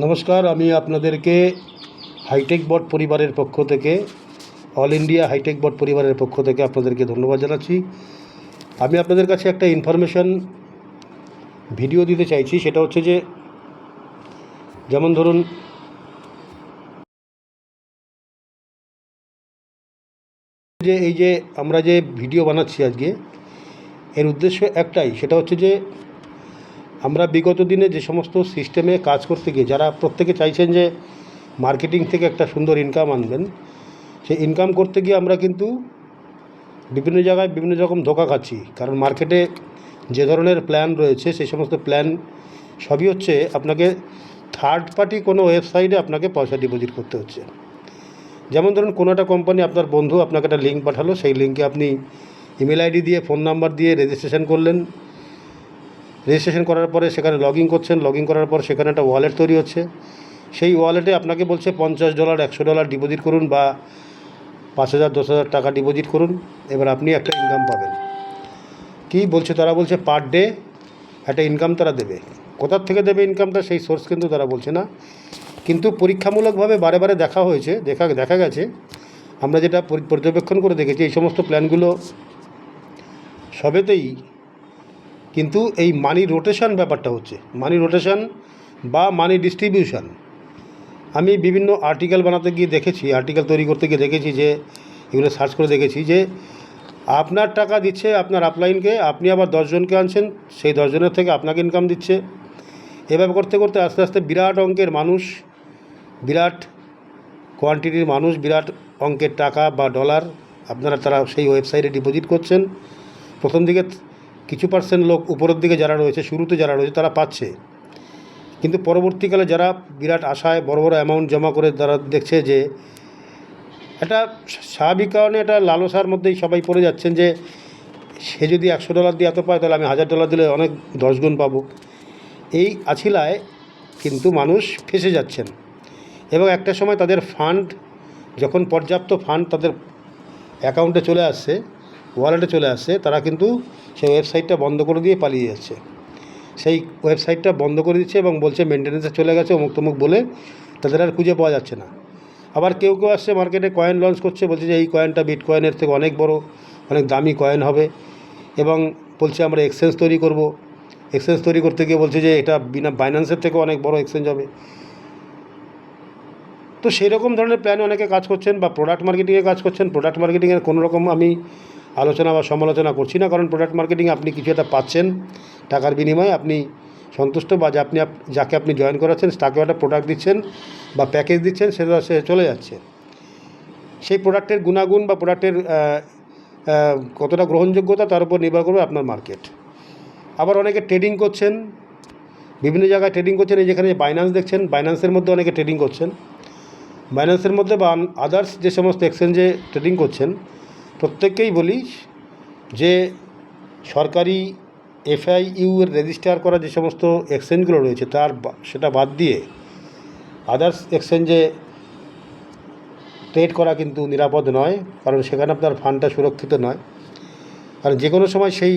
নমস্কার, আমি আপনাদেরকে হাইটেক বট পরিবারের পক্ষ থেকে অল ইন্ডিয়া হাইটেক বট পরিবারের পক্ষ থেকে আপনাদেরকে ধন্যবাদ জানাচ্ছি। আমি আপনাদের কাছে একটা ইনফরমেশন ভিডিও দিতে চাইছি। সেটা হচ্ছে যে যেমন ধরুন এই যে আমরা যে ভিডিও বানাচ্ছি আজকে, এর উদ্দেশ্য একটাই, সেটা হচ্ছে যে আমরা বিগত দিনে যে সমস্ত সিস্টেমে কাজ করতে গিয়ে যারা প্রত্যেকে চাইছেন যে মার্কেটিং থেকে একটা সুন্দর ইনকাম আনবেন, সেই ইনকাম করতে গিয়ে আমরা কিন্তু বিভিন্ন জায়গায় বিভিন্ন রকম ধোঁকা খাচ্ছি। কারণ মার্কেটে যে ধরনের প্ল্যান রয়েছে সেই সমস্ত প্ল্যান সবই হচ্ছে আপনাকে থার্ড পার্টি কোনো ওয়েবসাইটে আপনাকে পয়সা ডিপোজিট করতে হচ্ছে। যেমন ধরুন কোনো একটা কোম্পানি, আপনার বন্ধু আপনাকে একটা লিঙ্ক পাঠালো, সেই লিঙ্কে আপনি ইমেল আইডি দিয়ে ফোন নাম্বার দিয়ে রেজিস্ট্রেশন করলেন। রেজিস্ট্রেশন করার পরে সেখানে লগ ইন করছেন। লগ ইন করার পর সেখানে একটা ওয়ালেট তৈরি হচ্ছে। সেই ওয়ালেটে আপনাকে বলছে $50, $100 ডিপোজিট করুন বা 5,000 10,000 টাকা ডিপোজিট করুন, এবার আপনি একটা ইনকাম পাবেন। কী বলছে তারা? বলছে পার ডে একটা ইনকাম তারা দেবে। কোথার থেকে দেবে ইনকামটা, সেই সোর্স কিন্তু তারা বলছে না। কিন্তু পরীক্ষামূলকভাবে বারে বারে দেখা গেছে, আমরা যেটা পর্যবেক্ষণ করে দেখেছি, এই সমস্ত প্ল্যানগুলো সবেতেই কিন্তু এই মানি রোটেশন ব্যাপারটা হচ্ছে। মানি রোটেশন বা মানি ডিস্ট্রিবিউশন আমি বিভিন্ন আর্টিকেল বানাতে গিয়ে দেখেছি, আর্টিকেল তৈরি করতে গিয়ে দেখেছি যে এগুলো সার্চ করে দেখেছি যে আপনার টাকা দিচ্ছে আপনার আপলাইনকে, আপনি আবার 10 জনকে আনছেন, সেই 10 জনের থেকে আপনাকে ইনকাম দিচ্ছে। এভাবে করতে করতে আস্তে আস্তে বিরাট অঙ্কের মানুষ, বিরাট কোয়ান্টিটির মানুষ, বিরাট অঙ্কের টাকা বা ডলার তারা সেই ওয়েবসাইটে ডিপোজিট করছেন। প্রথম দিকে কিছু পার্সেন্ট লোক উপরের দিকে যারা রয়েছে, শুরুতে যারা রয়েছে তারা পাচ্ছে, কিন্তু পরবর্তীকালে যারা বিরাট আশায় বড় বড় অ্যামাউন্ট জমা করে তারা দেখছে যে এটা স্বাভাবিক কারণে এটা লালসার মধ্যেই সবাই পড়ে যাচ্ছেন যে সে যদি $100 দিয়ে এত পায়, তাহলে আমি $1,000 দিলে অনেক 10 গুণ পাবো। এই আছিলায় কিন্তু মানুষ ফেঁসে যাচ্ছেন। এবং একটা সময় তাদের ফান্ড, যখন পর্যাপ্ত ফান্ড তাদের অ্যাকাউন্টে চলে আসছে, ওয়ালেটে চলে আসছে, তারা কিন্তু সেই ওয়েবসাইটটা বন্ধ করে দিয়ে পালিয়ে যাচ্ছে। সেই ওয়েবসাইটটা বন্ধ করে দিচ্ছে এবং বলছে মেনটেন্যান্সে চলে গেছে অমুক তমুক বলে, তাদের আর খুঁজে পাওয়া যাচ্ছে না। আবার কেউ আসছে মার্কেটে কয়েন লঞ্চ করছে, বলছে যে এই কয়েনটা বিটকয়েনের থেকে অনেক বড়, অনেক দামি কয়েন হবে, এবং বলছে আমরা এক্সচেঞ্জ তৈরি করব। এক্সচেঞ্জ তৈরি করতে গিয়ে বলছে যে এটা বিনা বাইন্যান্সের থেকে অনেক বড় এক্সচেঞ্জ হবে। তো সেই রকম ধরনের প্ল্যানে অনেকে কাজ করছেন বা প্রোডাক্ট মার্কেটিংয়ে কাজ করছেন। প্রোডাক্ট মার্কেটিংয়ের কোনো রকম আমি আলোচনা বা সমালোচনা করছি না, কারণ প্রোডাক্ট মার্কেটিং আপনি কিছু একটা পাচ্ছেন টাকার বিনিময়ে, আপনি সন্তুষ্ট, বা যাকে আপনি জয়েন করাচ্ছেন তাকেও একটা প্রোডাক্ট দিচ্ছেন বা প্যাকেজ দিচ্ছেন, সেটা সে চলে যাচ্ছে। সেই প্রোডাক্টের গুণাগুণ বা প্রোডাক্টের কতটা গ্রহণযোগ্যতা তার উপর নির্ভর করবে আপনার মার্কেট। আবার অনেকে ট্রেডিং করছেন, বিভিন্ন জায়গায় ট্রেডিং করছেন। এই যেখানে বাইন্যান্স দেখছেন, বাইন্যান্সের মধ্যে অনেকে ট্রেডিং করছেন। বাইন্যান্সের মধ্যে বা আদার্স যে সমস্ত এক্সচেঞ্জে ট্রেডিং করছেন, প্রত্যেককেই বলি যে সরকারি FIU এর রেজিস্টার করা যে সমস্ত এক্সচেঞ্জগুলো রয়েছে সেটা বাদ দিয়ে আদার্স এক্সচেঞ্জে ট্রেড করা কিন্তু নিরাপদ নয়, কারণ সেখানে আপনার ফান্ডটা সুরক্ষিত নয়। কারণ যে কোনো সময় সেই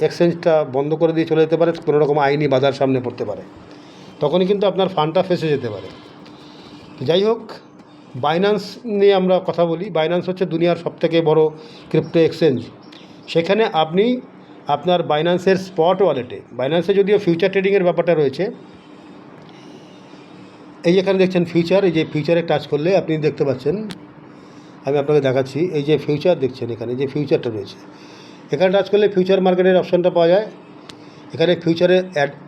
এক্সচেঞ্জটা বন্ধ করে দিয়ে চলে যেতে পারে, কোনো রকম আইনি বাধার সামনে পড়তে পারে, তখনই কিন্তু আপনার ফান্ডটা ফেঁসে যেতে পারে। যাই হোক, বাইন্যান্স নিয়ে আমরা কথা বলি। বাইন্যান্স হচ্ছে দুনিয়ার সবথেকে বড় ক্রিপ্টো এক্সচেঞ্জ। সেখানে আপনি আপনার বাইন্যান্সের স্পট ওয়ালেটে, বাইন্যান্সে যদিও ফিউচার ট্রেডিংয়ের ব্যাপারটা রয়েছে, এই যেখানে দেখছেন ফিউচার, এই যে ফিউচারে টাচ করলে আপনি দেখতে পাচ্ছেন, আমি আপনাকে দেখাচ্ছি, এই যে ফিউচার দেখছেন, এখানে যে ফিউচারটা রয়েছে, এখানে টাচ করলে ফিউচার মার্কেটের অপশানটা পাওয়া যায়। এখানে ফিউচারে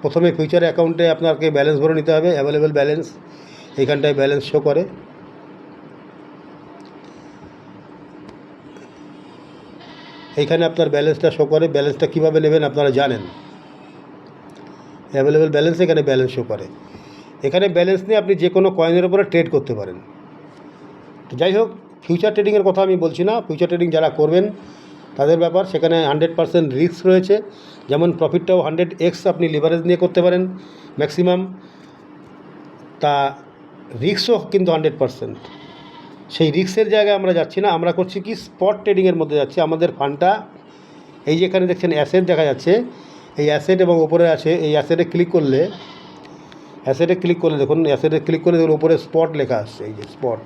প্রথমে ফিউচারে অ্যাকাউন্টে আপনাকে ব্যালেন্স ভরে নিতে হবে, অ্যাভেলেবেল ব্যালেন্স, এইখানটায় ব্যালেন্স শো করে। এইখানে আপনার ব্যালেন্সটা শো করে। ব্যালেন্সটা কীভাবে নেবেন আপনারা জানেন, অ্যাভেলেবেল ব্যালেন্স, এখানে ব্যালেন্স শো করে। এখানে ব্যালেন্স নিয়ে আপনি যে কোনো কয়েনের উপরে ট্রেড করতে পারেন। তো যাই হোক, ফিউচার ট্রেডিংয়ের কথা আমি বলছি না। ফিউচার ট্রেডিং যারা করবেন তাদের ব্যাপার, সেখানে 100% রিস্ক রয়েছে। যেমন প্রফিটটাও 100x আপনি লিভারেজ নিয়ে করতে পারেন ম্যাক্সিমাম, তা রিস্কও কিন্তু 100%। সেই রিস্কের জায়গায় আমরা যাচ্ছি না, আমরা করছি কি স্পট ট্রেডিংয়ের মধ্যে যাচ্ছি। আমাদের ফান্ডটা এই যেখানে দেখছেন অ্যাসেট দেখা যাচ্ছে, এই অ্যাসেট এবং ওপরে আছে, এই অ্যাসেটে ক্লিক করলে অ্যাসেটে ক্লিক করলে দেখুন, অ্যাসেটে ক্লিক করলে দেখুন উপরে স্পট লেখা আসছে, এই যে স্পট।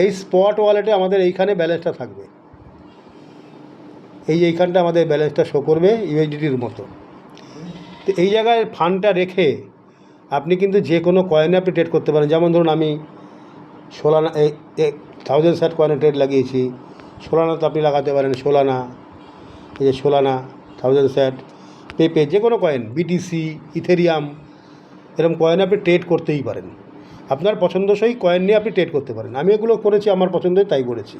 এই স্পট ওয়ালেটে আমাদের এইখানে ব্যালেন্সটা থাকবে, এইখানটা আমাদের ব্যালেন্সটা শো করবে ইউএসডিটির মতো। তো এই জায়গায় ফান্ডটা রেখে আপনি কিন্তু যে কোনো কয়েনে আপনি ট্রেড করতে পারেন। যেমন ধরুন আমি সোলানা 1000 স্যাট কয়েনে ট্রেড লাগিয়েছি, সোলানাতে আপনি লাগাতে পারেন, সোলানা, এই যে সোলানা 1000 স্যাট, পেপে, যে কোনো কয়েন, বিটিসি, ইথেরিয়াম, এরকম কয়েনে আপনি ট্রেড করতেই পারেন। আপনার পছন্দসই কয়েন নিয়ে আপনি ট্রেড করতে পারেন। আমি এগুলো করেছি, আমার পছন্দই তাই করেছি।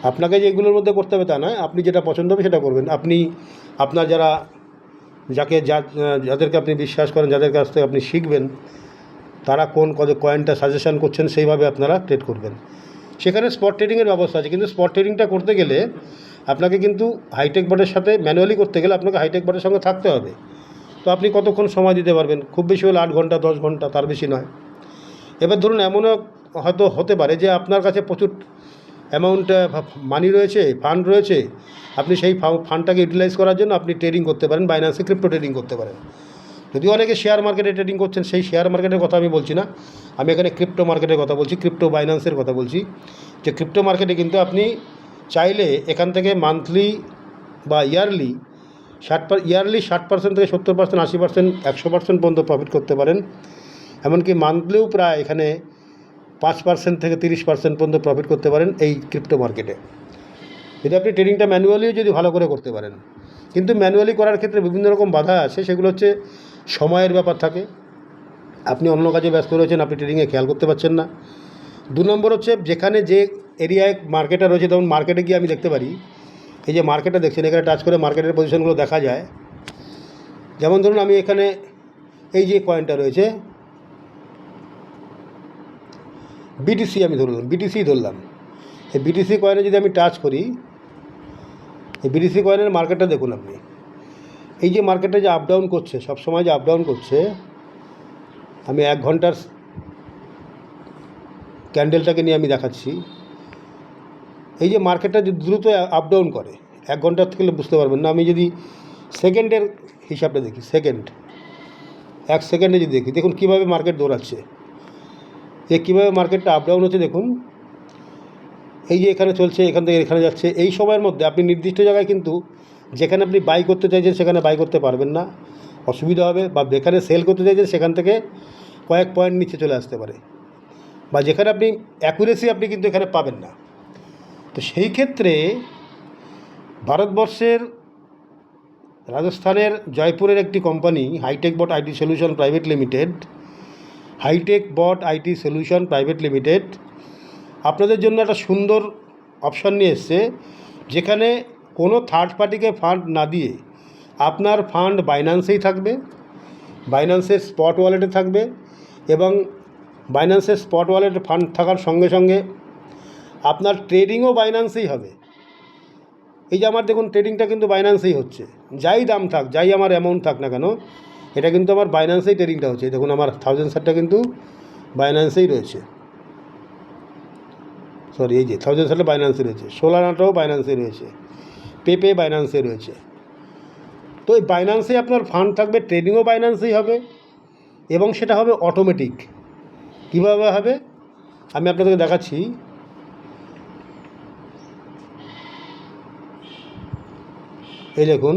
আপনাকে যে এগুলোর মধ্যে করতে হবে তা নয়, আপনি যেটা পছন্দ হবে সেটা করবেন। আপনি আপনার যাদেরকে আপনি বিশ্বাস করেন, যাদের কাছ থেকে আপনি শিখবেন, তারা কোন কয়েনটা সাজেশান করছেন সেইভাবে আপনারা ট্রেড করবেন। সেখানে স্পট ট্রেডিংয়ের ব্যবস্থা আছে, কিন্তু স্পট ট্রেডিংটা করতে গেলে আপনাকে কিন্তু হাইটেক বোর্ডের সাথে ম্যানুয়ালি করতে গেলে আপনাকে হাইটেক বোর্ডের সঙ্গে থাকতে হবে। তো আপনি কতক্ষণ সময় দিতে পারবেন? খুব বেশি হলে 8 ঘন্টা 10 ঘন্টা, তার বেশি নয়। এবার ধরুন এমনও হয়তো হতে পারে যে আপনার কাছে প্রচুর অ্যামাউন্ট মানি রয়েছে, ফান্ড রয়েছে, আপনি সেই ফান্ডটাকে ইউটিলাইজ করার জন্য আপনি ট্রেডিং করতে পারেন, বাইন্যান্সে ক্রিপ্টো ট্রেডিং করতে পারেন। যদিও অনেকে শেয়ার মার্কেটে ট্রেডিং করছেন, সেই শেয়ার মার্কেটের কথা আমি বলছি না, আমি এখানে ক্রিপ্টো মার্কেটের কথা বলছি, ক্রিপ্টো বাইন্যান্সের কথা বলছি। যে ক্রিপ্টো মার্কেটে কিন্তু আপনি চাইলে এখান থেকে মান্থলি বা ইয়ারলি 60% থেকে 70%, 80%, 100% পর্যন্ত প্রফিট করতে পারেন। এমনকি মান্থলিও প্রায় এখানে 5% থেকে 30% পর্যন্ত প্রফিট করতে পারেন এই ক্রিপ্টো মার্কেটে, যদি আপনি ট্রেডিংটা ম্যানুয়ালিও যদি ভালো করে করতে পারেন। কিন্তু ম্যানুয়ালি করার ক্ষেত্রে বিভিন্ন রকম বাধা আছে, সেগুলো হচ্ছে সময়ের ব্যাপার থাকে, আপনি অন্য কাজে ব্যস্ত রয়েছেন, আপনি ট্রেডিংয়ে খেয়াল করতে পারছেন না। 2 নম্বর হচ্ছে যেখানে যে এরিয়ায় মার্কেটটা রয়েছে, তখন মার্কেটে গিয়ে আমি দেখতে পারি, এই যে মার্কেটটা দেখছেন, এখানে টাচ করে মার্কেটের পজিশনগুলো দেখা যায়। যেমন ধরুন আমি এখানে এই যে কয়েনটা রয়েছে বিটিসি, আমি ধরলাম, এই বিটিসি কয়েনে যদি আমি টাচ করি, এই বিটিসি কয়েনের মার্কেটটা দেখুন আপনি, এই যে মার্কেটটা যে আপ ডাউন করছে, সবসময় যে আপ ডাউন করছে, আমি 1 ঘন্টার ক্যান্ডেলটাকে নিয়ে আমি দেখাচ্ছি। এই যে মার্কেটটা যদি দ্রুত আপ ডাউন করে, 1 ঘন্টার থেকে বুঝতে পারবেন না। আমি যদি সেকেন্ডের হিসাবটা দেখি, 1 সেকেন্ডে যদি দেখি, দেখুন কীভাবে মার্কেট দৌড়াচ্ছে, যে কীভাবে মার্কেটটা আপ ডাউন হচ্ছে। দেখুন এই যে এখানে চলছে, এখান থেকে এখানে যাচ্ছে, এই সময়ের মধ্যে আপনি নির্দিষ্ট জায়গায় কিন্তু যেখানে আপনি বাই করতে চাইছেন সেখানে বাই করতে পারবেন না, অসুবিধা হবে, বা যেখানে সেল করতে চাইছেন সেখান থেকে কয়েক পয়েন্ট নিচে চলে আসতে পারে, বা যেখানে আপনি অ্যাকুরেসি আপনি কিন্তু এখানে পাবেন না। তো সেই ক্ষেত্রে ভারতবর্ষের রাজস্থানের জয়পুরের একটি company hi tech bot IT solution private limited আপনাদের জন্য একটা সুন্দর অপশান নিয়ে এসছে, যেখানে কোনো থার্ড পার্টিকে ফান্ড না দিয়ে আপনার ফান্ড বাইন্যান্সেই থাকবে, বাইন্যান্সের স্পট ওয়ালেটে থাকবে, এবং বাইন্যান্সের স্পট ওয়ালেটে ফান্ড থাকার সঙ্গে সঙ্গে আপনার ট্রেডিংও বাইন্যান্সেই হবে। এই যে আমার দেখুন ট্রেডিংটা কিন্তু বাইন্যান্সেই হচ্ছে, যাই দাম থাক, যাই আমার অ্যামাউন্ট থাক না কেন, এটা কিন্তু আমার বাইন্যান্সেই ট্রেডিংটা হচ্ছে। দেখুন আমার 1000 স্যাটটা কিন্তু বাইন্যান্সেই রয়েছে, সরি, এই যে 1000 স্যাটটা বাইন্যান্সে রয়েছে, সোলানাটাও বাইন্যান্সে রয়েছে, পেপে বাইন্যান্সে রয়েছে। তো এই বাইন্যান্সে আপনার ফান্ড থাকবে, ট্রেডিংও বাইন্যান্সেই হবে, এবং সেটা হবে অটোমেটিক। কীভাবে হবে আমি আপনাদেরকে দেখাচ্ছি। এই দেখুন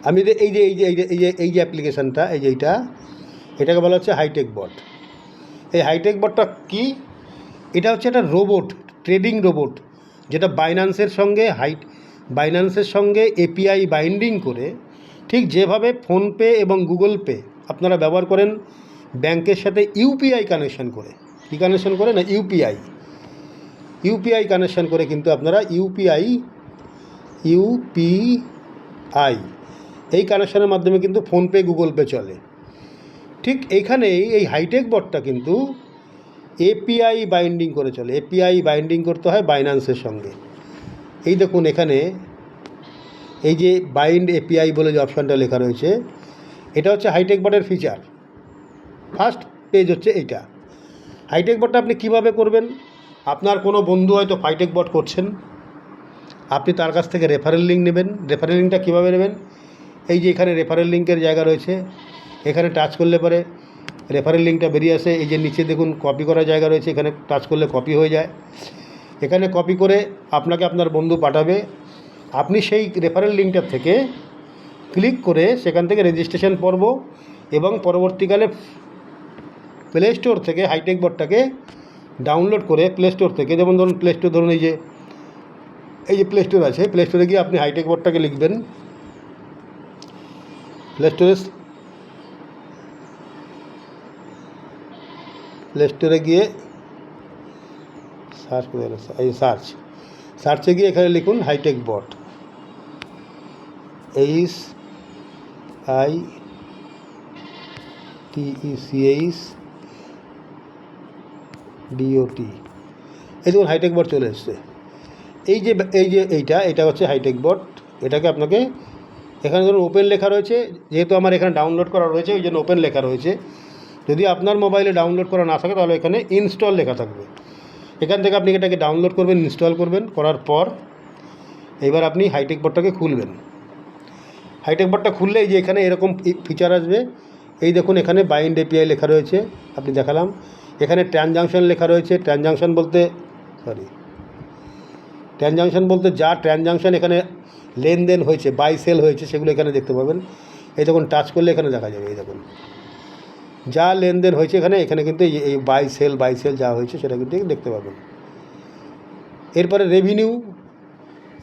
আমি এই যে অ্যাপ্লিকেশানটা, এই যে এটাকে বলা হচ্ছে হাইটেক বট। এই হাইটেক বটটা কি? এটা হচ্ছে একটা রোবট, ট্রেডিং রোবট, যেটা বাইন্যান্সের সঙ্গে এপিআই বাইন্ডিং করে, ঠিক যেভাবে ফোনপে এবং গুগল পে আপনারা ব্যবহার করেন ব্যাংকের সাথে ইউপিআই কানেকশান করে, কী কানেকশান করে না, ইউপিআই কানেকশান করে, কিন্তু আপনারা ইউপিআই এই কানেকশানের মাধ্যমে কিন্তু ফোনপে গুগল পে চলে। ঠিক এইখানেই এই হাইটেক বটটা কিন্তু এপিআই বাইন্ডিং করে চলে, এপিআই বাইন্ডিং করতে হয় বাইন্যান্সের সঙ্গে। এই দেখুন এখানে এই যে বাইন্ড এপিআই বলে যে অপশানটা লেখা রয়েছে, এটা হচ্ছে হাইটেক বটের ফিচার। ফার্স্ট পেজ হচ্ছে এইটা। হাইটেক বটটা আপনি কীভাবে করবেন? আপনার কোনো বন্ধু হয়তো হাইটেক বট করছেন, আপনি তার কাছ থেকে রেফারেল লিঙ্ক নেবেন। রেফারেল লিঙ্কটা কীভাবে নেবেন? এই যে এখানে রেফারেল লিঙ্কের জায়গা রয়েছে, এখানে টাচ করলে পরে রেফারেল লিঙ্কটা বেরিয়ে আসে। এই যে নিচে দেখুন কপি করার জায়গা রয়েছে, এখানে টাচ করলে কপি হয়ে যায়। এখানে কপি করে আপনাকে আপনার বন্ধু পাঠাবে, আপনি সেই রেফারেল লিঙ্কটার থেকে ক্লিক করে সেখান থেকে রেজিস্ট্রেশন পর্ব এবং পরবর্তীকালে প্লে স্টোর থেকে হাইটেক বটটাকে ডাউনলোড করে প্লে স্টোর থেকে, যেমন ধরুন প্লে স্টোর, ধরুন এই যে প্লে স্টোর আছে, প্লে স্টোরে গিয়ে আপনি হাইটেক বটটাকে লিখবেন। প্লে স্টোরে গিয়ে সার্চ করে সার্চে গিয়ে এখানে লিখুন হাইটেক বট, HITECHBOT। এই দেখুন হাইটেক বট চলে এসছে। এইটা হচ্ছে হাইটেক বট। এটাকে আপনাকে এখানে ধরুন ওপেন লেখা রয়েছে, যেহেতু আমার এখানে ডাউনলোড করা রয়েছে ওই জন্য ওপেন লেখা রয়েছে। যদি আপনার মোবাইলে ডাউনলোড করা না থাকে তাহলে এখানে ইনস্টল লেখা থাকবে। এখান থেকে আপনি এটাকে ডাউনলোড করবেন, ইনস্টল করবেন, করার পর এবার আপনি হাইটেক বটটাকে খুলবেন। হাইটেক বটটা খুললে এই যে এখানে এরকম ফিচার আসবে। এই দেখুন এখানে বাইন্ড এপিআই লেখা রয়েছে, আপনি দেখালাম। এখানে ট্রানজাকশন লেখা রয়েছে। ট্রানজাকশন বলতে যা ট্রানজাকশন এখানে লেনদেন হয়েছে, বাই সেল হয়েছে, সেগুলো এখানে দেখতে পাবেন। এই দেখুন টাচ করলে এখানে দেখা যাবে। এই দেখুন যা লেনদেন হয়েছে এখানে কিন্তু এই বাই সেল যা হয়েছে সেটা কিন্তু দেখতে পাবেন। এরপরে রেভিনিউ,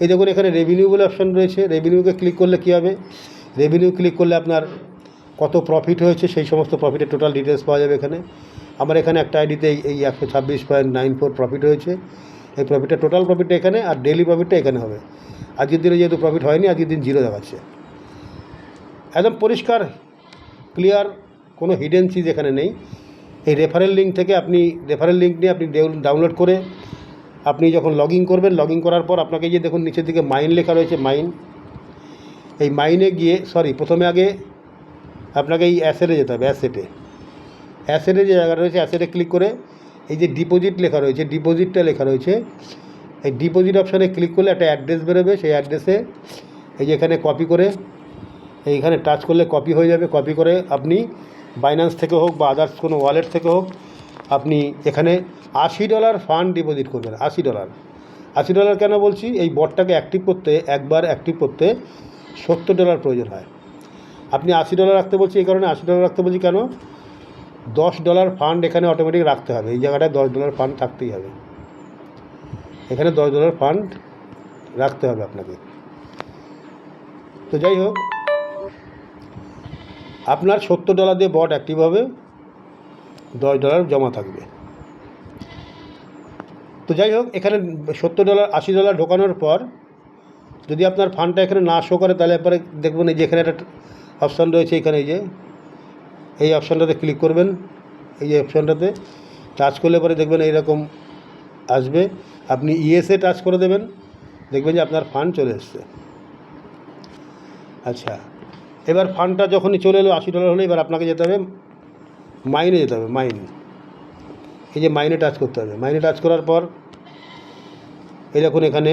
এই দেখুন এখানে রেভিনিউ বলে অপশান রয়েছে। রেভিনিউকে ক্লিক করলে কী হবে, রেভিনিউ ক্লিক করলে আপনার কত প্রফিট হয়েছে সেই সমস্ত প্রফিটের টোটাল ডিটেলস পাওয়া যাবে এখানে। আমার এখানে একটা আইডিতে এই 126.94 প্রফিট হয়েছে। এই প্রফিটের টোটাল প্রফিটটা এখানে, আর ডেলি প্রফিটটা এখানে হবে। আজকের দিনে যেহেতু প্রফিট হয়নি, আজকের দিন 0 দেখাচ্ছে। একদম পরিষ্কার ক্লিয়ার, কোনো হিডেন চিজ এখানে নেই। এই রেফারেল লিঙ্ক থেকে রেফারেল লিঙ্ক নিয়ে আপনি ডাউনলোড করে আপনি যখন লগ ইন করবেন, লগ ইন করার পর আপনাকে যে দেখুন নিচের দিকে মাইন লেখা রয়েছে, এই মাইনে গিয়ে প্রথমে আগে আপনাকে এই অ্যাসেটে যেতে হবে। অ্যাসেটে যে জায়গা রয়েছে, অ্যাসেটে ক্লিক করে এই যে ডিপোজিট লেখা রয়েছে, ডিপোজিটটা লেখা রয়েছে, এই ডিপোজিট অপশানে ক্লিক করলে একটা অ্যাড্রেস বেরোবে। সেই অ্যাড্রেসে এই যে এখানে কপি করে এইখানে টাচ করলে কপি হয়ে যাবে। কপি করে আপনি বাইন্যান্স থেকে হোক বা আদার্স কোনো ওয়ালেট থেকে হোক, আপনি এখানে $80 ফান্ড ডিপোজিট করবেন। $80 কেন বলছি, এই বটটাকে একবার অ্যাক্টিভ করতে $70 প্রয়োজন হয়। আপনি $80 রাখতে বলছি এই কারণে, $80 রাখতে বলছি কেন, $10 ফান্ড এখানে অটোমেটিক রাখতে হবে। এই জায়গাটায় $10 ফান্ড থাকতেই হবে। এখানে $10 ফান্ড রাখতে হবে আপনাকে। তো যাই হোক, আপনার $70 দিয়ে বট অ্যাক্টিভ হবে, $10 জমা থাকবে। তো যাই হোক, এখানে $70 $80 ঢোকানোর পর যদি আপনার ফান্ডটা এখানে না শো করে, তাহলে পরে দেখবেন এই যে এখানে একটা অপশান রয়েছে, এখানে এই অপশানটাতে ক্লিক করবেন। এই যে অপশানটাতে টাচ করলে পরে দেখবেন এইরকম আসবে। আপনি ইএসএ টাচ করে দেবেন, দেখবেন যে আপনার ফান্ড চলে এসছে। আচ্ছা, এবার ফান্ডটা যখনই চলে এলো $80 হলে, এবার আপনাকে যেতে হবে মাইনে যেতে হবে। এই যে মাইনে টাচ করতে হবে। মাইনে টাচ করার পর এই দেখুন এখানে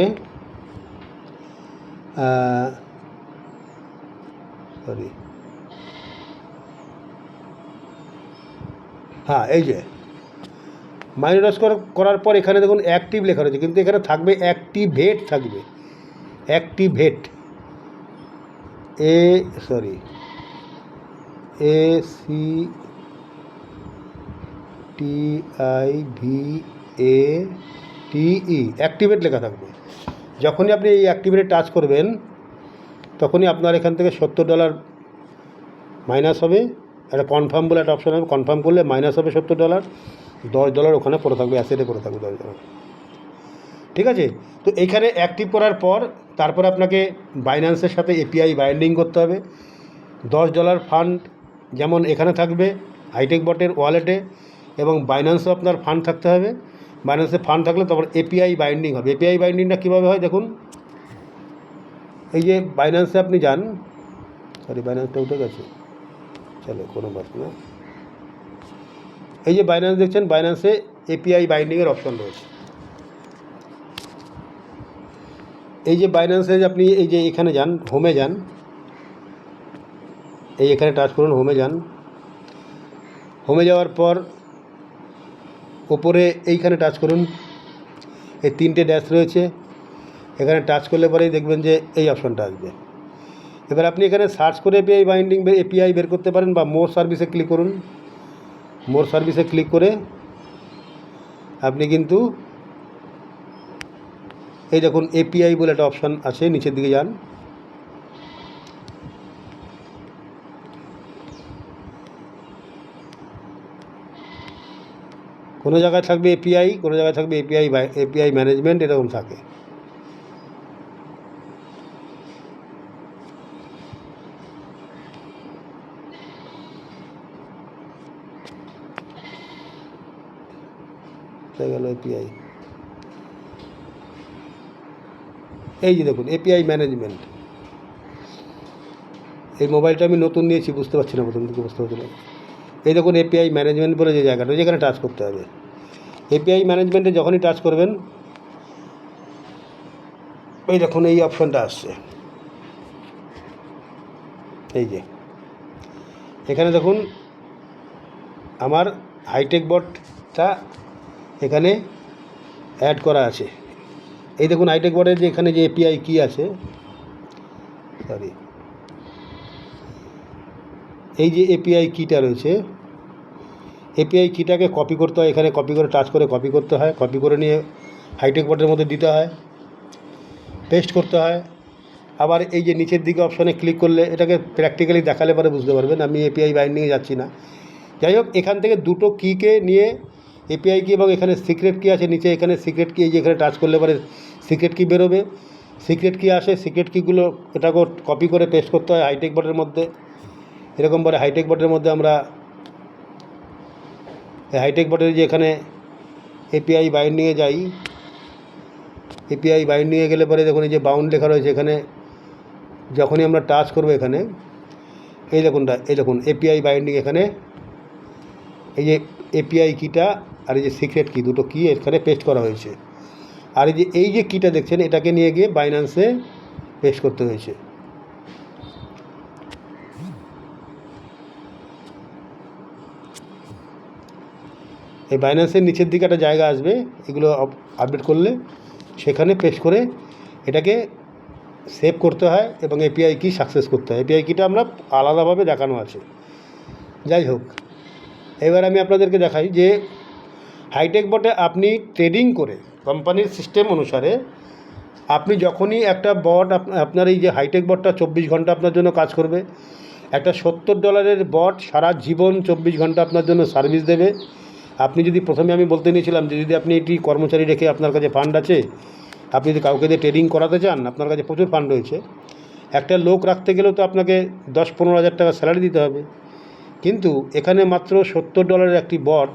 এই যে মাইনে টাচ করার পর এখানে দেখুন অ্যাক্টিভ লেখা রয়েছে, কিন্তু এখানে থাকবে অ্যাক্টিভেট থাকবে। অ্যাক্টিভেট ACTIVATE অ্যাক্টিভেট লেখা থাকবে। যখনই আপনি এই অ্যাক্টিভেটে টাচ করবেন, তখনই আপনার এখান থেকে $70 মাইনাস হবে। একটা কনফার্ম বলে একটা অপশান হবে, কনফার্ম করলে মাইনাস হবে $70। $10 ওখানে পড়ে থাকবে, অ্যাসেটে পড়ে থাকবে $10। ঠিক আছে? তো এইখানে অ্যাক্টিভ করার পর তারপরে আপনাকে বাইন্যান্সের সাথে এপিআই বাইন্ডিং করতে হবে। $10 ফান্ড যেমন এখানে থাকবে হাইটেক বটের ওয়ালেটে, এবং বাইন্যান্সও আপনার ফান্ড থাকতে হবে। বাইন্যান্সে ফান্ড থাকলে তারপর এপিআই বাইন্ডিং হবে। এপিআই বাইন্ডিংটা কীভাবে হয় দেখুন, এই যে বাইন্যান্সে আপনি যান, বাইন্যান্সটা উঠে গেছে, চলো কোনো ব্যাপার না। এই যে বাইন্যান্স দেখছেন, বাইন্যান্সে এপিআই বাইন্ডিংয়ের অপশন রয়েছে। এই যে বাইন্যান্সে আপনি এই যে এখানে যান, হোমে যান, এখানে টাচ করুন, হোমে যান। হোমে যাওয়ার পর ওপরে এইখানে টাচ করুন, এই 3টে ড্যাশ রয়েছে, এখানে টাচ করলে পরেই দেখবেন যে এই অপশানটা আসবে। এবার আপনি এখানে সার্চ করে এপিআই বের করতে পারেন, বা মোর সার্ভিসে ক্লিক করুন। মোর সার্ভিসে ক্লিক করে আপনি কিন্তু এই দেখুন এপিআই বলে একটা অপশান আছে, নিচের দিকে যান, কোনো জায়গায় থাকবে এপিআই, কোনো জায়গায় থাকবে এপিআই ম্যানেজমেন্ট, এরকম থাকে। হয়ে গেল এপিআই। এই যে দেখুন এপিআই ম্যানেজমেন্ট। এই মোবাইলটা আমি নতুন নিয়েছি, বুঝতে পারছি না, প্রথম দিকে বুঝতে পারছি না। এই দেখুন এপিআই ম্যানেজমেন্ট বলে যে জায়গাটা, যেখানে টাচ করতে হবে। এপিআই ম্যানেজমেন্টে যখনই টাচ করবেন, এই দেখুন এই অপশানটা আসছে, এই যে এখানে দেখুন আমার হাইটেক বটটা এখানে অ্যাড করা আছে। এই দেখুন হাইটেক বটের যে এখানে যে এপিআই কি আছে, সরি, এই যে এপিআই কিটা রয়েছে, এপিআই কিটাকে কপি করতে হয়, এখানে কপি করে টাচ করে কপি করতে হয়, কপি করে নিয়ে হাইটেক বটের মধ্যে দিতে হয়, পেস্ট করতে হয়। আবার এই যে নিচের দিকে অপশানে ক্লিক করলে, এটাকে প্র্যাকটিক্যালি দেখালে পরে বুঝতে পারবেন, আমি এপিআই বাইন্ডিংয়ে যাচ্ছি না। যাই হোক, এখান থেকে দুটো কিকে নিয়ে এপিআই কি এবং এখানে সিক্রেট কি আছে নিচে, এখানে সিক্রেট কি, এই যে এখানে টাচ করলে পরে সিক্রেট কি বেরোবে, সিক্রেট কি আসে, সিক্রেট কিগুলো এটাকে কপি করে পেস্ট করতে হয় হাইটেক বটের মধ্যে। এরকম পরে হাইটেক বটের মধ্যে আমরা হাইটেক বটের যে এখানে এপিআই বাইন্ডিংয়ে যাই, এপিআই বাইন্ডিংয়ে গেলে পরে দেখুন এই যে বাউন্ড লেখা রয়েছে, এখানে যখনই আমরা টাচ করবো এখানে এই দেখুন এপিআই বাইন্ডিং, এখানে এই যে এপিআই কিটা আর এই যে সিক্রেট কি, দুটো কি এখানে পেস্ট করা হয়েছে। আর এই যে কিটা দেখছেন, এটাকে নিয়ে গিয়ে বাইন্যান্সে পেস্ট করতে হয়েছে। এই বাইন্যান্সের নিচের দিকে একটা জায়গা আসবে, এগুলো আপডেট করলে সেখানে পেস্ট করে এটাকে সেভ করতে হয় এবং এপিআই কি সাকসেস করতে হয়। এপিআই কিটা আমরা আলাদাভাবে দেখানো আছে। যাই হোক, এবার আমি আপনাদেরকে দেখাই যে হাইটেক বটে আপনি ট্রেডিং করে কোম্পানির সিস্টেম অনুসারে আপনি যখনই একটা বট, আপনার এই যে হাইটেক বটটা 24 ঘন্টা আপনার জন্য কাজ করবে। একটা $70 বট সারা জীবন 24 ঘন্টা আপনার জন্য সার্ভিস দেবে। আপনি যদি প্রথমে আমি বলতে নিয়েছিলাম যে যদি আপনি এটি কর্মচারী রেখে, আপনার কাছে ফান্ড আছে, আপনি যদি কাউকে দিয়ে ট্রেডিং করাতে চান, আপনার কাছে প্রচুর ফান্ড রয়েছে, একটা লোক রাখতে গেলেও তো আপনাকে 10-15 হাজার টাকা স্যালারি দিতে হবে। কিন্তু এখানে মাত্র $70 একটি বট,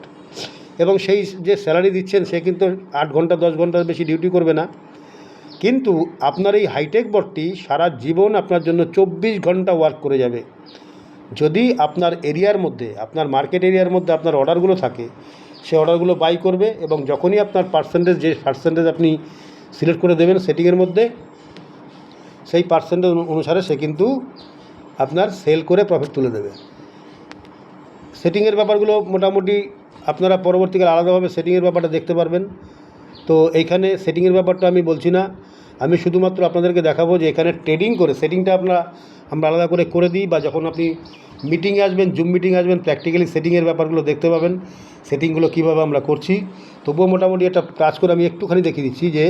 এবং সেই যে স্যালারি দিচ্ছেন সে কিন্তু 8 ঘন্টা 10 ঘন্টার বেশি ডিউটি করবে না। কিন্তু আপনার এই হাইটেক বটটি সারা জীবন আপনার জন্য 24 ঘন্টা ওয়ার্ক করে যাবে। যদি আপনার এরিয়ার মধ্যে, আপনার মার্কেট এরিয়ার মধ্যে আপনার অর্ডারগুলো থাকে, সে অর্ডারগুলো বাই করবে, এবং যখনই আপনার যে পার্সেন্টেজ আপনি সিলেক্ট করে দেবেন সেটিংয়ের মধ্যে, সেই পার্সেন্টেজ অনুসারে সে কিন্তু আপনার সেল করে প্রফিট তুলে দেবে। সেটিংয়ের ব্যাপারগুলো মোটামুটি আপনারা পরবর্তীকালে আলাদাভাবে সেটিংয়ের ব্যাপারটা দেখতে পারবেন। তো এইখানে সেটিংয়ের ব্যাপারটা আমি বলছি না, আমি শুধুমাত্র আপনাদেরকে দেখাবো যে এখানে ট্রেডিং করে সেটিংটা আমরা আলাদা করে দিই, বা যখন আপনি মিটিংয়ে আসবেন, জুম মিটিংয়ে আসবেন, প্র্যাকটিক্যালি সেটিংয়ের ব্যাপারগুলো দেখতে পাবেন, সেটিংগুলো কীভাবে আমরা করছি। তবুও মোটামুটি একটা কাজ করে আমি একটুখানি দেখিয়ে দিচ্ছি যে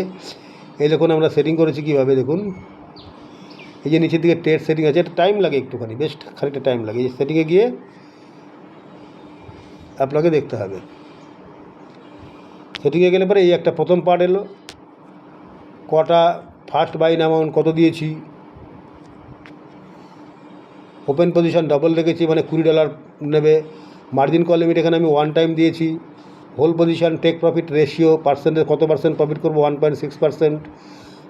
এই দেখুন আমরা সেটিং করেছি কীভাবে। দেখুন এই যে নিচের দিকে ট্রেড সেটিং আছে, এটা টাইম লাগে একটুখানি, বেশ খানিকটা টাইম লাগে। এই সেটিংয়ে গিয়ে আপনাকে দেখতে হবে। সেটিংয়ে গেলে পরে এই একটা প্রথম পার্ট এলো, কটা ফার্স্ট বাইন অ্যামাউন্ট কত দিয়েছি, ওপেন পজিশন ডবল রেখেছি মানে $20 নেবে, মার্জিন কল লিমিট এখানে আমি 1 টাইম দিয়েছি, whole position take profit ratio percentage কত পার্সেন্ট প্রফিট করবো, 1.6%।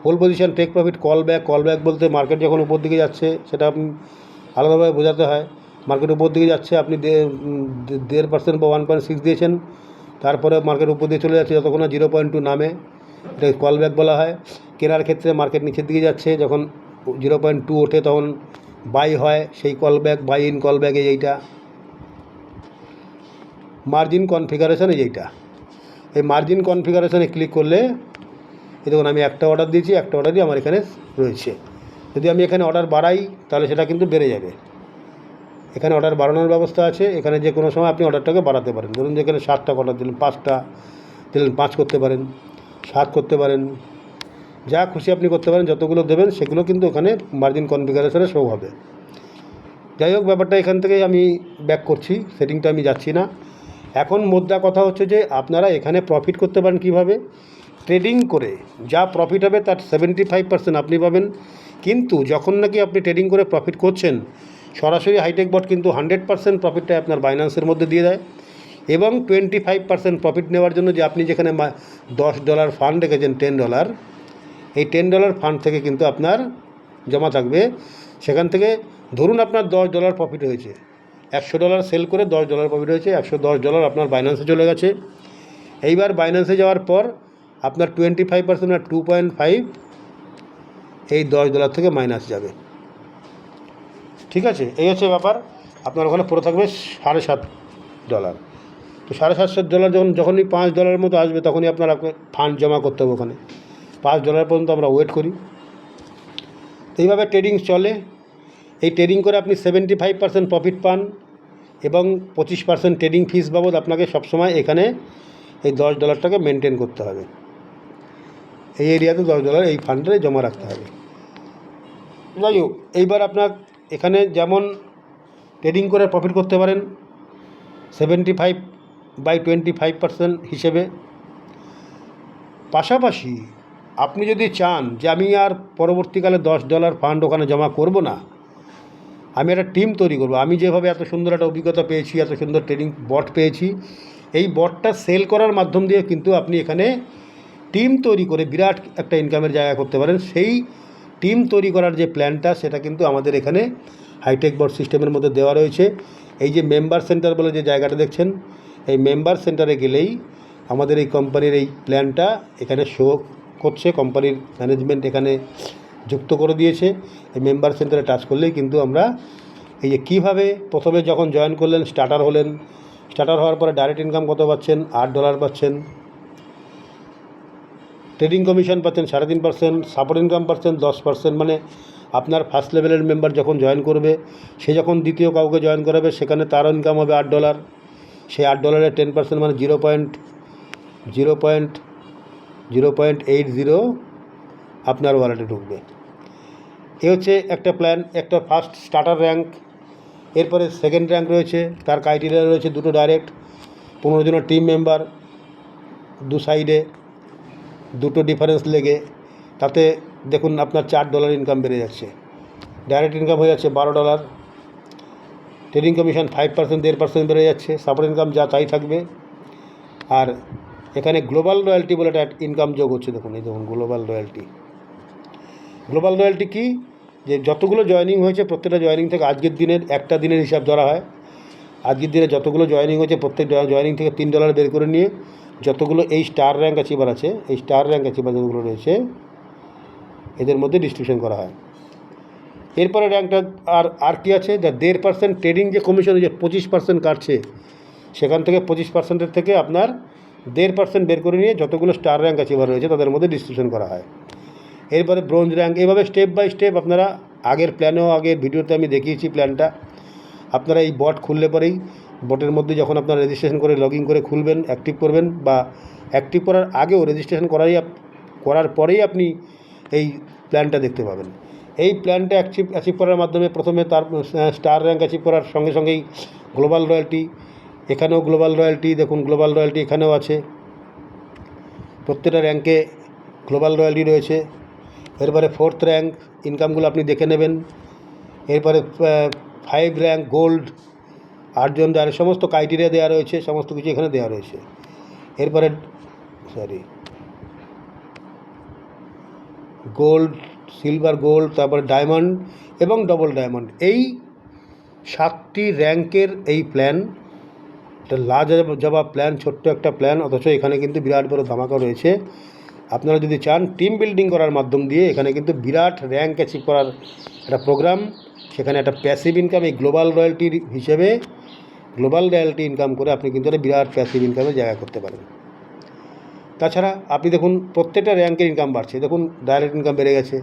Whole position take profit call back বলতে মার্কেট যখন উপর দিকে যাচ্ছে সেটা আপনি আলাদাভাবে বোঝাতে হয়। মার্কেট উপর দিকে যাচ্ছে, আপনি 1.5% বা 1.6 দিয়েছেন, তারপরে মার্কেট উপর দিয়ে চলে যাচ্ছে যতক্ষণ না 0.2 নামে, এটাকে কল ব্যাক বলা হয়। কেনার ক্ষেত্রে মার্কেট নিচের দিকে যাচ্ছে, যখন 0.2 ওঠে তখন বাই হয়, সেই call back, buy in call back এইটা। মার্জিন কনফিগারেশন এইটা, এই মার্জিন কনফিগারেশনে ক্লিক করলে এই দেখুন আমি একটা অর্ডার দিয়েছি, একটা অর্ডারই আমার এখানে রয়েছে। যদি আমি এখানে অর্ডার বাড়াই তাহলে সেটা কিন্তু বেড়ে যাবে। এখানে অর্ডার বাড়ানোর ব্যবস্থা আছে, এখানে যে কোনো সময় আপনি অর্ডারটাকে বাড়াতে পারেন। ধরুন যেখানে 7টা অর্ডার দিলেন, 5টা দিলেন, 5 করতে পারেন, 7 করতে পারেন, যা খুশি আপনি করতে পারেন। যতগুলো দেবেন সেগুলো কিন্তু ওখানে মার্জিন কনফিগারেশনে শো হবে। যাই হোক, ব্যাপারটা এখান থেকে আমি ব্যাক করছি, সেটিংটা আমি যাচ্ছি না। এখন মোদ্দা কথা হচ্ছে যে আপনারা এখানে প্রফিট করতে পারেন কীভাবে। ট্রেডিং করে যা প্রফিট হবে তার 75% আপনি পাবেন। কিন্তু যখন নাকি আপনি ট্রেডিং করে প্রফিট করছেন, সরাসরি হাইটেক বট কিন্তু 100% প্রফিটটা আপনার বাইন্যান্সের মধ্যে দিয়ে দেয়। এবং 25% প্রফিট নেওয়ার জন্য যে আপনি যেখানে $10 ফান্ড রেখেছেন, $10, এই $10 ফান্ড থেকে কিন্তু আপনার জমা থাকবে। সেখান থেকে ধরুন আপনার $10 প্রফিট হয়েছে, $100 সেল করে $10 প্রফিট হয়েছে, $110 আপনার বাইন্যান্সে চলে গেছে। এইবার বাইন্যান্সে যাওয়ার পর আপনার 25% আর 2.5 এই $10 থেকে মাইনাস যাবে। ঠিক আছে, এই হচ্ছে ব্যাপার। আপনার ওখানে পড়ে থাকবে $7.5। তো $7.5 যখনই $5 মতো আসবে তখনই আপনার ফান্ড জমা করতে হবে ওখানে। $5 পর্যন্ত আমরা ওয়েট করি। এইভাবে ট্রেডিং চলে। এই ট্রেডিং করে আপনি 75% প্রফিট পান এবং 25% ট্রেডিং ফিস বাবদ আপনাকে সবসময় এখানে এই $10টাকে মেনটেন করতে হবে। এই এরিয়াতে $10 এই ফান্ডে জমা রাখতে হবে। যাই হোক, এইবার আপনার এখানে যেমন ট্রেডিং করে প্রফিট করতে পারেন 75/25% হিসেবে। পাশাপাশি আপনি যদি চান যে আমি আর পরবর্তীকালে $10 ফান্ড ওখানে জমা করব না, আমি একটা টিম তৈরি করব। আমি যেভাবে এত সুন্দর একটা অভিজ্ঞতা পেয়েছি, এত সুন্দর ট্রেডিং বট পেয়েছি, এই বটটা সেল করার মাধ্যম দিয়ে কিন্তু আপনি এখানে টিম তৈরি করে বিরাট একটা ইনকামের জায়গা করতে পারেন। সেই টিম তৈরি করার যে প্ল্যানটা, সেটা কিন্তু আমাদের এখানে হাইটেক বট সিস্টেমের মধ্যে দেওয়া রয়েছে। এই যে মেম্বার সেন্টার বলে যে জায়গাটা দেখছেন, এই মেম্বার সেন্টারে গেলেই আমাদের এই কোম্পানির এই প্ল্যানটা এখানে শো করছে। কোম্পানির ম্যানেজমেন্ট এখানে যুক্ত করে দিয়েছে। এই মেম্বার সেন্টারে টাচ করলেই কিন্তু আমরা এই যে কীভাবে প্রথমে যখন জয়েন করলেন, স্টার্টার হলেন, স্টার্টার হওয়ার পরে ডাইরেক্ট ইনকাম কত পাচ্ছেন, $8 পাচ্ছেন, ট্রেডিং কমিশন পাচ্ছেন 3.5%, সাপোর্ট ইনকাম পাচ্ছেন 10%। মানে আপনার ফার্স্ট লেভেলের মেম্বার যখন জয়েন করবে, সে যখন দ্বিতীয় কাউকে জয়েন করাবে, সেখানে তারও ইনকাম হবে $8। সেই $8-এর 10% মানে 0.80 আপনার ওয়ালেটে ঢুকবে। এ হচ্ছে একটা প্ল্যান, একটা ফার্স্ট স্টার্টার র্যাঙ্ক। এরপরে সেকেন্ড র্যাঙ্ক রয়েছে, তার ক্রাইটেরিয়া রয়েছে 2টো ডাইরেক্ট, 15 জনের টিম মেম্বার, 2 সাইডে 2টো ডিফারেন্স লেগে, তাতে দেখুন আপনার $4 ইনকাম বেড়ে যাচ্ছে। ডাইরেক্ট ইনকাম হয়ে যাচ্ছে $12, ট্রেডিং কমিশন 5%, 1.5% বেড়ে যাচ্ছে, সাপোর্ট ইনকাম যা তাই থাকবে। আর এখানে গ্লোবাল রয়্যালটি বলে একটা ইনকাম যোগ হচ্ছে। দেখুন, এই দেখুন গ্লোবাল রয়্যালটি। গ্লোবাল রয়্যালটি কী, যে যতগুলো জয়েনিং হয়েছে প্রত্যেকটা জয়েনিং থেকে আজকের দিনের একটা দিনের হিসাব ধরা হয়। আজকের দিনে যতগুলো জয়েনিং হয়েছে প্রত্যেক জয়েনিং থেকে $3 বের করে নিয়ে যতগুলো এই স্টার র্যাঙ্ক অ্যাচিভার আছে, এই স্টার র্যাঙ্ক অ্যাচিভার যেগুলো রয়েছে এদের মধ্যে ডিস্ট্রিবিউশন করা হয়। এরপরে র্যাঙ্কটা আর কি আছে, যা 1.5% ট্রেডিং যে কমিশন যে 25% কাটছে, সেখান থেকে 25%-এর থেকে আপনার 1.5% বের করে নিয়ে যতগুলো স্টার র্যাঙ্ক অ্যাচিভার রয়েছে তাদের মধ্যে ডিস্ট্রিবিউশন করা হয়। এরপরে ব্রোঞ্জ র্যাঙ্ক। এইভাবে স্টেপ বাই স্টেপ আপনারা আগের প্ল্যানেও, আগের ভিডিওতে আমি দেখিয়েছি প্ল্যানটা। আপনারা এই বট খুললে পরেই, বটের মধ্যে যখন আপনারা রেজিস্ট্রেশন করে লগ ইন করে খুলবেন, অ্যাক্টিভ করবেন, বা অ্যাক্টিভ করার আগেও রেজিস্ট্রেশন করার পরেই আপনি এই প্ল্যানটা দেখতে পাবেন। এই প্ল্যানটা অ্যাচিভ করার মাধ্যমে প্রথমে তার স্টার র্যাঙ্ক অ্যাচিভ করার সঙ্গে সঙ্গেই গ্লোবাল রয়্যালটি, এখানেও গ্লোবাল রয়্যালটি, দেখুন গ্লোবাল রয়্যালটি এখানেও আছে, প্রত্যেকটা র্যাঙ্কে গ্লোবাল রয়্যালটি রয়েছে। এরপরে 4th র্যাঙ্ক ইনকামগুলো আপনি দেখে নেবেন। এরপরে 5 র্যাঙ্ক গোল্ড, 8 জন যার সমস্ত ক্রাইটেরিয়া দেওয়া রয়েছে, সমস্ত কিছু এখানে দেওয়া রয়েছে। এরপরে গোল্ড, সিলভার, গোল্ড, তারপরে ডায়মন্ড এবং ডবল ডায়মন্ড, এই 7টি র্যাঙ্কের এই প্ল্যান। এটা লাজবাব প্ল্যান, ছোট্ট একটা প্ল্যান, অথচ এখানে কিন্তু বিরাট বড় ধামাকা রয়েছে। আপনারা যদি চান টিম বিল্ডিং করার মাধ্যম দিয়ে এখানে কিন্তু বিরাট র্যাঙ্ক অ্যাচিভ করার একটা প্রোগ্রাম, সেখানে একটা প্যাসিভ ইনকাম এই গ্লোবাল রয়্যালটির হিসেবে, গ্লোবাল রয়্যালটি ইনকাম করে আপনি কিন্তু একটা বিরাট প্যাসিভ ইনকামের জায়গা করতে পারেন। তাছাড়া আপনি দেখুন প্রত্যেকটা র্যাঙ্কের ইনকাম বাড়ছে, দেখুন ডাইরেক্ট ইনকাম বেড়ে গেছে,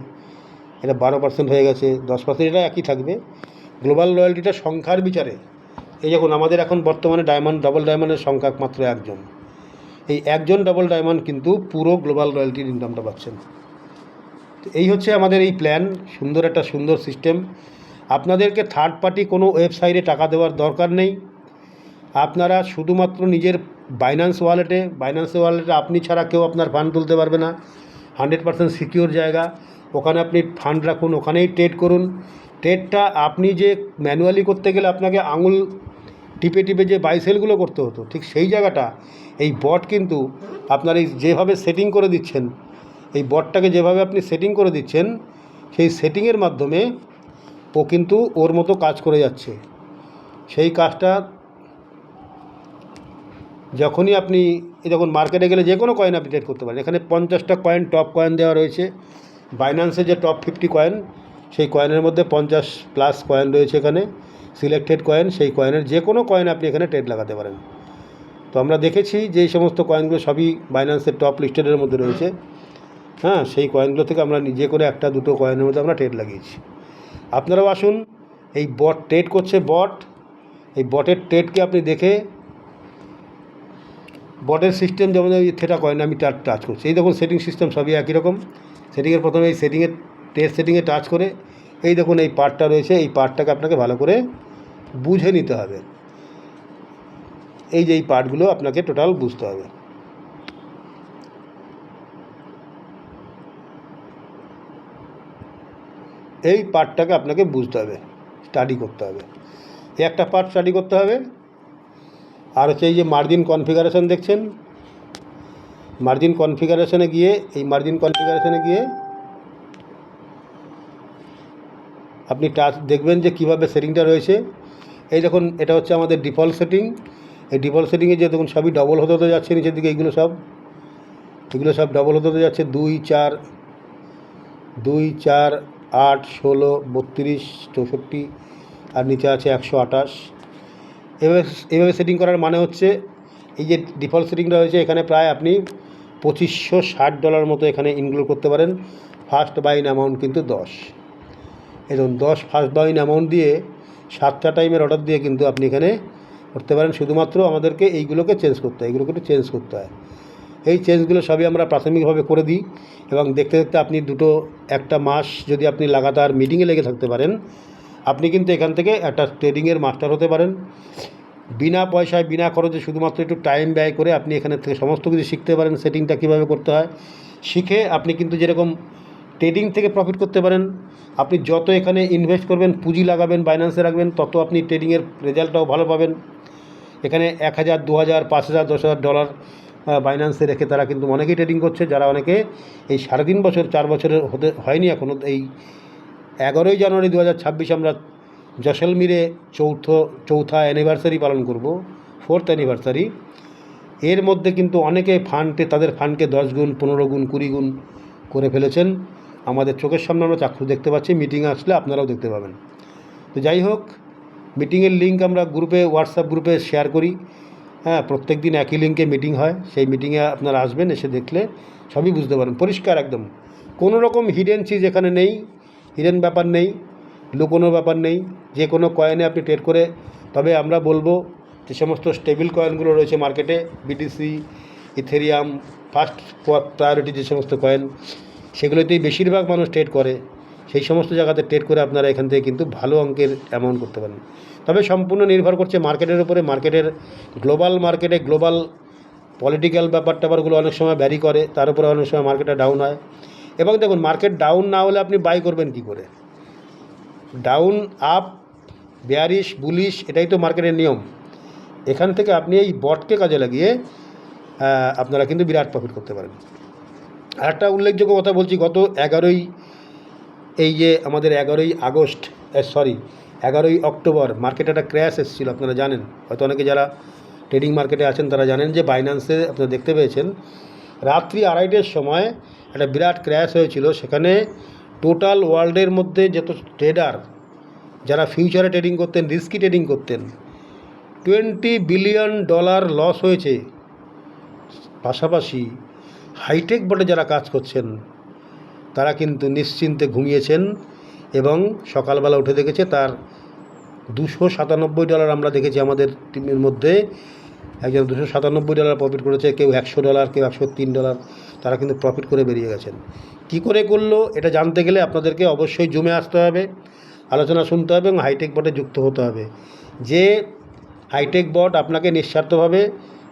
এটা 12% হয়ে গেছে, 10%, এটা একই থাকবে। গ্লোবাল রয়্যালটিটা সংখ্যার বিচারে এই দেখুন আমাদের এখন বর্তমানে ডায়মন্ড, ডাবল ডায়মন্ডের সংখ্যা মাত্র একজন। এই একজন ডাবল ডায়মন্ড কিন্তু পুরো গ্লোবাল রয়্যালটির ইনকামটা পাচ্ছেন। তো এই হচ্ছে আমাদের এই প্ল্যান, সুন্দর একটা সুন্দর সিস্টেম। আপনাদেরকে থার্ড পার্টি কোনো ওয়েবসাইটে টাকা দেওয়ার দরকার নেই। আপনারা শুধুমাত্র নিজের বাইন্যান্স ওয়ালেটে আপনি ছাড়া কেউ আপনার ফান্ড তুলতে পারবে না। 100% সিকিউর জায়গা, ওখানে আপনি ফান্ড রাখুন, ওখানেই ট্রেড করুন। ট্রেডটা আপনি যে ম্যানুয়ালি করতে গেলে আপনাকে আঙুল টিপে টিপে যে বাইসেলগুলো করতে হতো, ঠিক সেই জায়গাটা এই বট কিন্তু আপনার এই যেভাবে সেটিং করে দিচ্ছেন, এই বটটাকে যেভাবে আপনি সেটিং করে দিচ্ছেন, সেই সেটিংয়ের মাধ্যমে ও কিন্তু ওর মতো কাজ করে যাচ্ছে। সেই কাজটা যখনই আপনি যখন মার্কেটে গেলে যে কোনো কয়েন আপনি ট্রেড করতে পারেন। এখানে 50টা কয়েন, টপ কয়েন দেওয়া রয়েছে। বাইন্যান্সে যে টপ 50 কয়েন, সেই কয়েনের মধ্যে 50+ কয়েন রয়েছে এখানে সিলেক্টেড কয়েন। সেই কয়েনের যে কোনো কয়েন আপনি এখানে ট্রেড লাগাতে পারেন। তো আমরা দেখেছি যে এই সমস্ত কয়েনগুলো সবই বাইন্যান্সের টপ লিস্টেডের মধ্যে রয়েছে। হ্যাঁ, সেই কয়েনগুলো থেকে আমরা যে কোনো একটা দুটো কয়েনের মধ্যে আমরা ট্রেড লাগিয়েছি। আপনারাও আসুন, এই বট ট্রেড করছে বট, এই বটের ট্রেডকে আপনি দেখে, বটের সিস্টেম যেমন এই থেটা কয়েন আমি টাচ করছি, এই দেখুন সেটিং সিস্টেম সবই একই রকম। সেটিংয়ের প্রথমে এই ট্রেড সেটিংয়ে টাচ করে এই দেখুন এই পার্টটা রয়েছে, এই পার্টটাকে আপনাকে ভালো করে বুঝে নিতে হবে। এই যে এই পার্টগুলো আপনাকে টোটাল বুঝতে হবে। এই পার্টটাকে আপনাকে বুঝতে হবে, স্টাডি করতে হবে। এই একটা পার্ট স্টাডি করতে হবে। আর হচ্ছে এই যে মার্জিন কনফিগারেশন দেখছেন, মার্জিন কনফিগারেশনে গিয়ে আপনি টাচ দেখবেন যে কীভাবে সেটিংটা রয়েছে। এই দেখুন এটা হচ্ছে আমাদের ডিফল্ট সেটিং। এই ডিফল্ট সেটিংয়ে যে দেখুন সবই ডবল হতে হতে যাচ্ছে নিচের দিকে, এগুলো সব ডবল হতে হতে যাচ্ছে। 2, 4, 8, 16, 32, 64 আর নিচে আছে 128। এভাবে সেটিং করার মানে হচ্ছে এই যে ডিফল্ট সেটিংটা রয়েছে এখানে প্রায় আপনি $2560 মতো এখানে ইনক্লুড করতে পারেন। ফার্স্ট বাইন অ্যামাউন্ট কিন্তু 10। এবং 10 ফার্স্ট বাইন অ্যামাউন্ট দিয়ে 7টা টাইমের অর্ডার দিয়ে কিন্তু আপনি এখানে করতে পারেন। শুধুমাত্র আমাদেরকে এইগুলোকে চেঞ্জ করতে হয়, এগুলোকে একটু চেঞ্জ করতে হয়। এই চেঞ্জগুলো সবই আমরা প্রাথমিকভাবে করে দিই এবং দেখতে দেখতে আপনি একটা মাস যদি আপনি লাগাতার মিটিংয়ে লেগে থাকতে পারেন, আপনি কিন্তু এখান থেকে একটা ট্রেডিংয়ের মাস্টার হতে পারেন। বিনা পয়সায়, বিনা খরচে, শুধুমাত্র একটু টাইম ব্যয় করে আপনি এখানে থেকে সমস্ত কিছু শিখতে পারেন। সেটিংটা কীভাবে করতে হয় শিখে আপনি কিন্তু যেরকম ট্রেডিং থেকে প্রফিট করতে পারেন। আপনি যত এখানে ইনভেস্ট করবেন, পুঁজি লাগাবেন, বাইন্যান্সে রাখবেন, তত আপনি ট্রেডিংয়ের রেজাল্টটাও ভালো পাবেন। এখানে 1000, 2000, 5000, $10,000 বাইন্যান্সে রেখে তারা কিন্তু অনেকেই ট্রেডিং করছে, যারা অনেকে এই 3.5 বছর, 4 বছরের হতে হয়নি এখনও। এই 11ই জানুয়ারি 2026 আমরা জয়সলমীরে চৌথা অ্যানিভার্সারি পালন করব, 4th অ্যানিভার্সারি। এর মধ্যে কিন্তু অনেকে তাদের ফান্ডকে 10 গুণ, 15 গুণ, 20 গুণ করে ফেলেছেন। আমাদের চোখের সামনে আমরা চাক্ষুষ দেখতে পাচ্ছি, মিটিংয়ে আসলে আপনারাও দেখতে পাবেন। তো যাই হোক, মিটিংয়ের লিঙ্ক আমরা হোয়াটসঅ্যাপ গ্রুপে শেয়ার করি। হ্যাঁ, প্রত্যেক দিন একই লিঙ্কে মিটিং হয়। সেই মিটিংয়ে আপনারা আসবেন, এসে দেখলে সবই বুঝতে পারেন, পরিষ্কার একদম। কোনো রকম হিডেন চিজ এখানে নেই, হিডেন ব্যাপার নেই, লুকোনোর ব্যাপার নেই। যে কোনো কয়েনে আপনি ট্রেড করে, তবে আমরা বলবো যে সমস্ত স্টেবল কয়েনগুলো রয়েছে মার্কেটে, বিটিসি, ইথেরিয়াম, ফার্স্ট প্রায়োরিটি যে সমস্ত কয়েন, সেগুলোতেই বেশিরভাগ মানুষ ট্রেড করে। সেই সমস্ত জায়গাতে ট্রেড করে আপনারা এখান থেকে কিন্তু ভালো অঙ্কের অ্যামাউন্ট করতে পারেন। তবে সম্পূর্ণ নির্ভর করছে মার্কেটের উপরে। গ্লোবাল পলিটিক্যাল ব্যাপারগুলো অনেক সময় ভ্যারি করে, তার উপরে অনেক সময় মার্কেটটা ডাউন হয়। এবং দেখুন, মার্কেট ডাউন না হলে আপনি বাই করবেন কী করে? ডাউন, আপ, বেয়ারিশ, বুলিশ, এটাই তো মার্কেটের নিয়ম। এখান থেকে আপনি এই বটকে কাজে লাগিয়ে আপনারা কিন্তু বিরাট প্রফিট করতে পারেন। আর একটা উল্লেখযোগ্য কথা বলছি, গত 11ই অক্টোবর মার্কেটে একটা ক্র্যাশ এসেছিলো, আপনারা জানেন হয়তো। অনেকে যারা ট্রেডিং মার্কেটে আছেন তারা জানেন যে বাইন্যান্সে আপনারা দেখতে পেয়েছেন রাত্রি 2:30টার সময় একটা বিরাট ক্র্যাশ হয়েছিল। সেখানে টোটাল ওয়ার্ল্ডের মধ্যে যত ট্রেডার, যারা ফিউচারে ট্রেডিং করতেন, রিস্কি ট্রেডিং করতেন, $20 বিলিয়ন লস হয়েছে। পাশাপাশি হাইটেক বোর্ডে যারা কাজ করছেন তারা কিন্তু নিশ্চিন্তে ঘুমিয়েছেন এবং সকালবেলা উঠে দেখেছে তার $297 আমরা দেখেছি আমাদের টিমের মধ্যে একজন $297 প্রফিট করেছে, কেউ $100, কেউ $103, তারা কিন্তু প্রফিট করে বেরিয়ে গেছেন। কি করে করলো এটা জানতে গেলে আপনাদেরকে অবশ্যই জুমে আসতে হবে, আলোচনা শুনতে হবে এবং হাইটেক বোর্ডে যুক্ত হতে হবে। যে হাইটেক বট আপনাকে নিঃস্বার্থভাবে,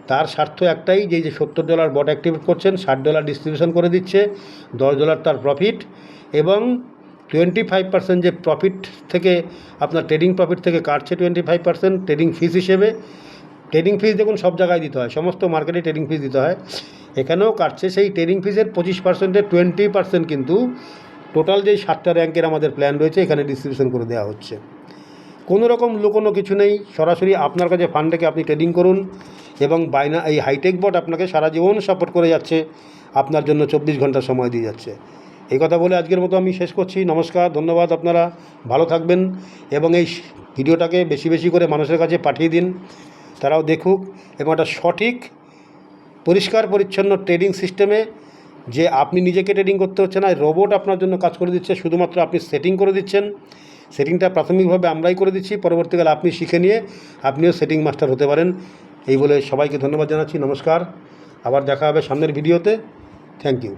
তার স্বার্থ একটাই যে $70 বট অ্যাক্টিভেট করছেন, $60 ডিস্ট্রিবিউশন করে দিচ্ছে, $10 তার প্রফিট এবং 25% যে প্রফিট থেকে আপনার ট্রেডিং প্রফিট থেকে কাটছে 25% ট্রেডিং ফিস হিসেবে। ট্রেডিং ফিস দেখুন সব জায়গায় দিতে হয়, সমস্ত মার্কেটে ট্রেডিং ফিস দিতে হয়, এখানেও কাটছে। সেই ট্রেডিং ফিসের 25%-এর 20% কিন্তু টোটাল যেই 7টা র্যাঙ্কের আমাদের প্ল্যান রয়েছে এখানে ডিস্ট্রিবিউশন করে দেওয়া হচ্ছে। কোনো রকম লুকোনো কিছু নেই, সরাসরি আপনার কাছে ফান্ডটাকে আপনি ট্রেডিং করুন এবং এই হাইটেক বট আপনাকে সারা জীবন সাপোর্ট করে যাচ্ছে, আপনার জন্য 24 ঘন্টা সময় দিয়ে যাচ্ছে। এই কথা বলে আজকের মতো আমি শেষ করছি। নমস্কার, ধন্যবাদ, আপনারা ভালো থাকবেন এবং এই ভিডিওটাকে বেশি বেশি করে মানুষের কাছে পাঠিয়ে দিন, তারাও দেখুক এবং একটা সঠিক পরিষ্কার পরিচ্ছন্ন ট্রেডিং সিস্টেমে, যে আপনি নিজেকে ট্রেডিং করতে হচ্ছে না, রোবট আপনার জন্য কাজ করে দিচ্ছে, শুধুমাত্র আপনি সেটিং করে দিচ্ছেন। সেটিংটা প্রাথমিকভাবে আমরাই করে দিচ্ছি, পরবর্তীকালে আপনি শিখে নিয়ে আপনিও সেটিং মাস্টার হতে পারেন। এই বলে সবাইকে ধন্যবাদ জানাচ্ছি। নমস্কার, আবার দেখা হবে সামনের ভিডিওতে। Thank you.